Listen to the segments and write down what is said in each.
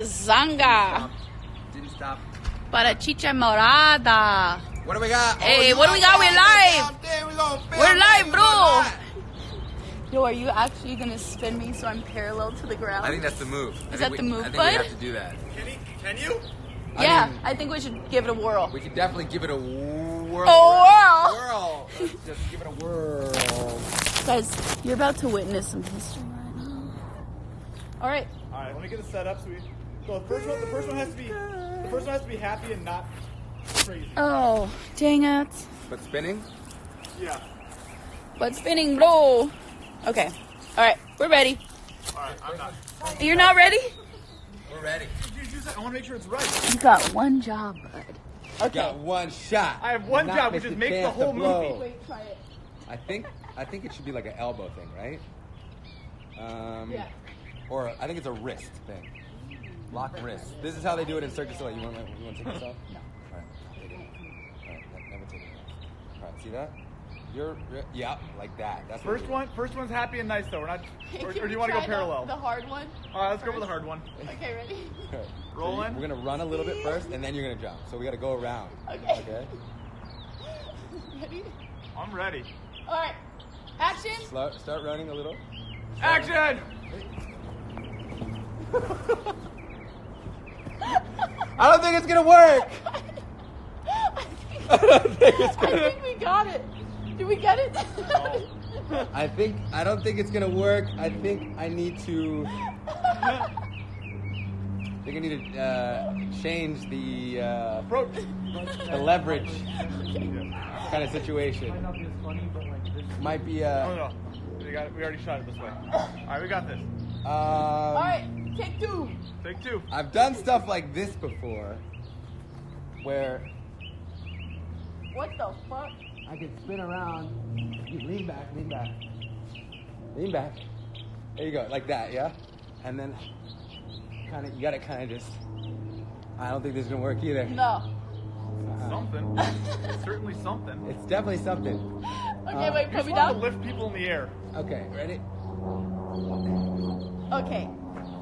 Zanga. Didn't stop. Para chicha morada. What do we got? Hey, what do we got? We're live. We're live, bro. Yo, are you actually gonna spin me so I'm parallel to the ground? I think that's the move. Is that the move, I think bud? we have to do that. Can you? Yeah, I think we should give it a whirl. We could definitely give it a whirl. A Whirl. Let's just give it a whirl. Guys, you're about to witness some history right now. All right. All right, let me get the setup. So the first one has to be happy and not crazy. Oh, dang it. But spinning? Yeah. But spinning, bro. Okay. All right, we're ready. All right, I'm not. You're not ready? We're ready. I want to make sure it's right. You got one job, bud. Okay. Got one shot. I have one Not job, miss which is the make the chance whole to blow. movie. Wait, try it. I think it should be like an elbow thing, right? Yeah. Or I think it's a wrist thing. Lock wrist. This is how they do it in Cirque du Soleil. You want to take this off? No. All right. Take it. All right. Never take it off. All right. See that? Yeah, like that. That's what First one's happy and nice though. We're not. Or do you want to go Try parallel? The hard one. All right, let's go for the hard one. Okay, ready? Okay. Rolling. We're gonna run a little bit first, and then you're gonna jump. So we gotta go around. Okay. Okay. Ready? I'm ready. All right. Action. Start running a little. Action! I don't think it's gonna work. I don't think it's gonna. I think we got it. Did we get it? I don't think it's gonna work. I think I need to. I think I need to change the leverage kind of situation. Might not be as funny, but like this. Might be No. We already shot it this way. All right, we got this. All right. Take two. Take two. I've done stuff like this before, where What the fuck? I can spin around. You lean back. Lean back. There you go, like that, yeah? And then you gotta just, I don't think this is gonna work either. No. Something. Certainly something. It's definitely something. Okay, wait. You Put just me want to down. lift people in the air. Okay, ready? Okay.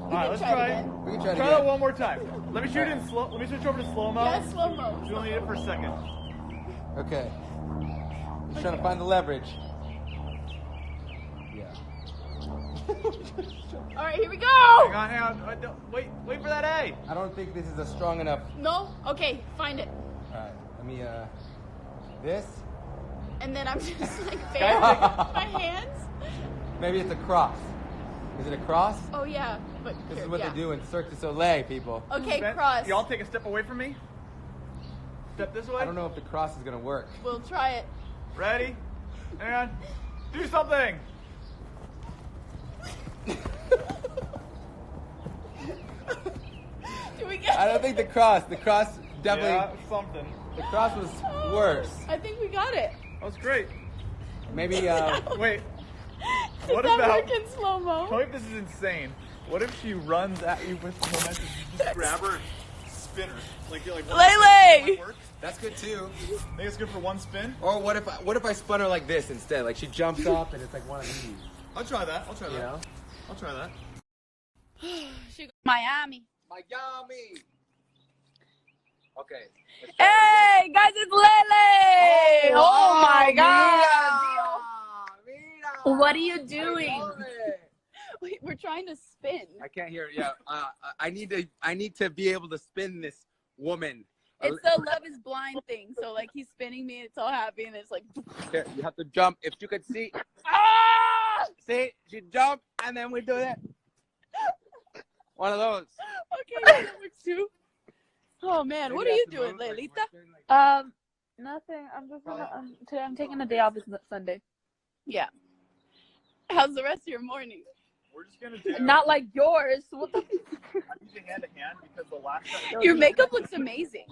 All right, let's try try it it. again. We can try it Try again. that one more time. Let me shoot it in slow. Let me switch over to slow mo. Yeah, slow mo. You only need it for a second. Okay. Just trying to find the leverage. Yeah. All right, here we go. Hang on. Wait for that A. I don't think this is a strong enough. No. Okay, find it. All right, let me, this? And then I'm just like bare with my hands. Maybe it's a cross. Is it a cross? Oh yeah, but This here, is what yeah. they do in Cirque du Soleil, people. Okay, Ben, cross. Y'all take a step away from me. Step this way. I don't know if the cross is gonna work. We'll try it. Ready? Hang on. Do something. Do we get I don't think the cross definitely, Yeah, something. the cross was worse. I think we got it. That was great. Maybe, Wait. Does What that about? work in slow mo? Tell me if this is insane. What if she runs at you with momentum? You just grab her and spin her. Like you're like. Lele! that's good too. Think it's good for one spin? Or what if I spun her like this instead? Like she jumps up and it's like one of these. I'll try that. I'll try that. You know? I'll try that. Miami. Miami. Okay. Hey, guys, it's Lele! Oh, my God! What are you doing? Wait, we're trying to spin. I can't hear. Yeah, I need to be able to spin this woman. It's the Love is Blind thing. So, like, he's spinning me, and it's all happy, and it's like... Here, you have to jump. If you could see. Ah! See, she jumped, and then we do that. One of those. Okay, that works too. Oh, man. What are you doing, Lelita? Nothing. I'm just today I'm taking a day off. It's Sunday. Yeah. How's the rest of your morning? We're just gonna do. Not like yours. What the? I'm using hand to hand because the last time. Your makeup looks amazing.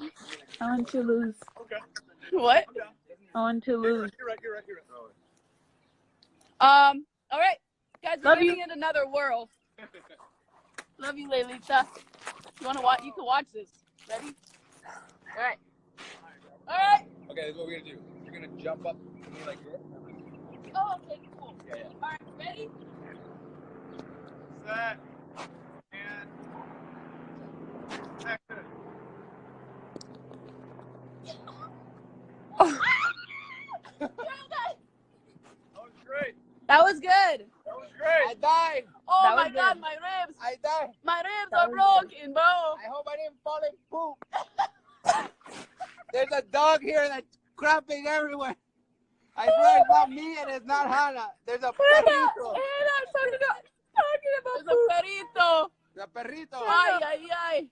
I want to lose. Okay. What? I'm down. I want to lose. You're right. All right. Guys, we're Love you. giving it another whirl. Love you, Lelita. You want to watch? You can watch this. Ready? All right. All right. Okay, this is what we're gonna do. You're gonna jump up to me like this. Oh, okay, cool. Yeah, yeah. All right, ready? Set. And broken, bro. I hope I didn't fall in poop. There's a dog here that's crapping everywhere. I swear it's not me and it's not Hanna. There's a perrito. Hanna, talking about there's a perrito. The perrito. Ay, ay, ay.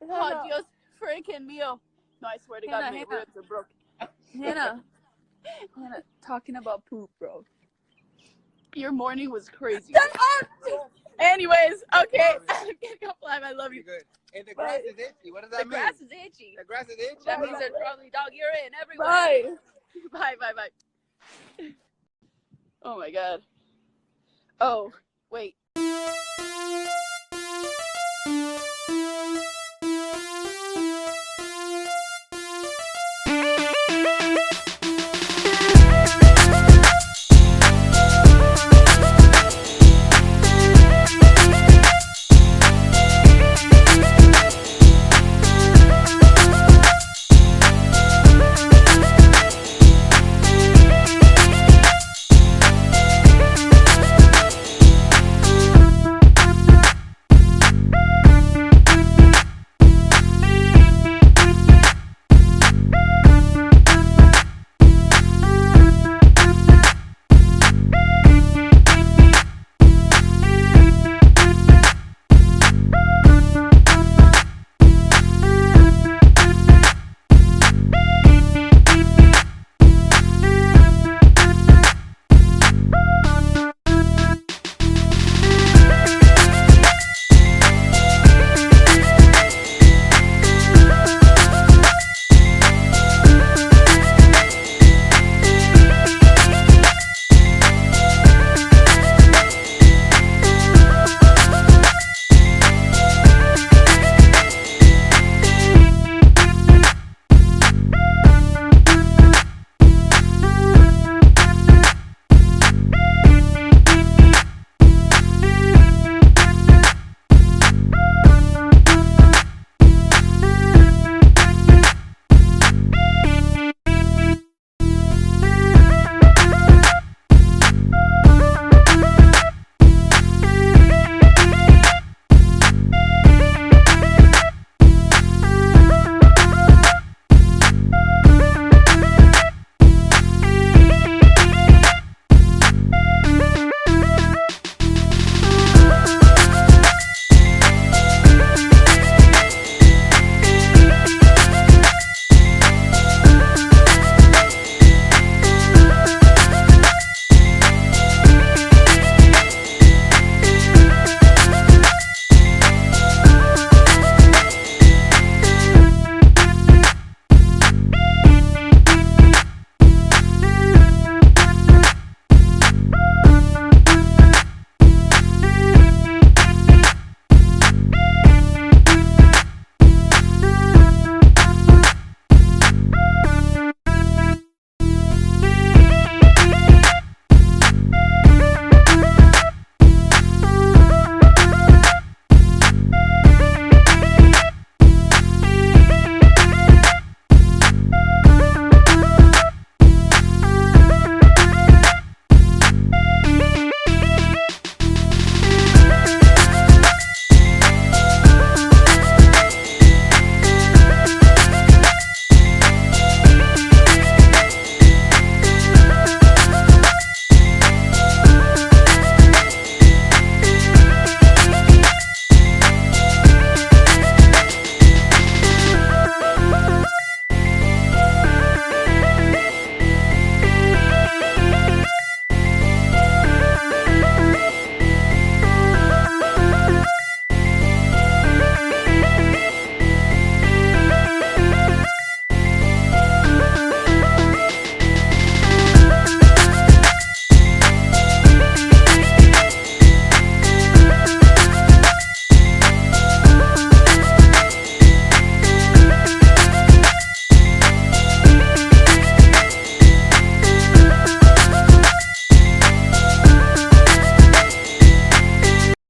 Oh, Hanna. Dios freaking mío. No, I swear to God, my ribs are broken. Hannah, talking about poop, bro. Your morning was crazy. Anyways, okay. I'm getting off live. I love you. Good. And the grass is itchy. What does that The mean? grass is itchy. The grass is itchy. That means there's probably dog urine everywhere. Bye. Bye, bye, bye. Oh my God. Oh, wait.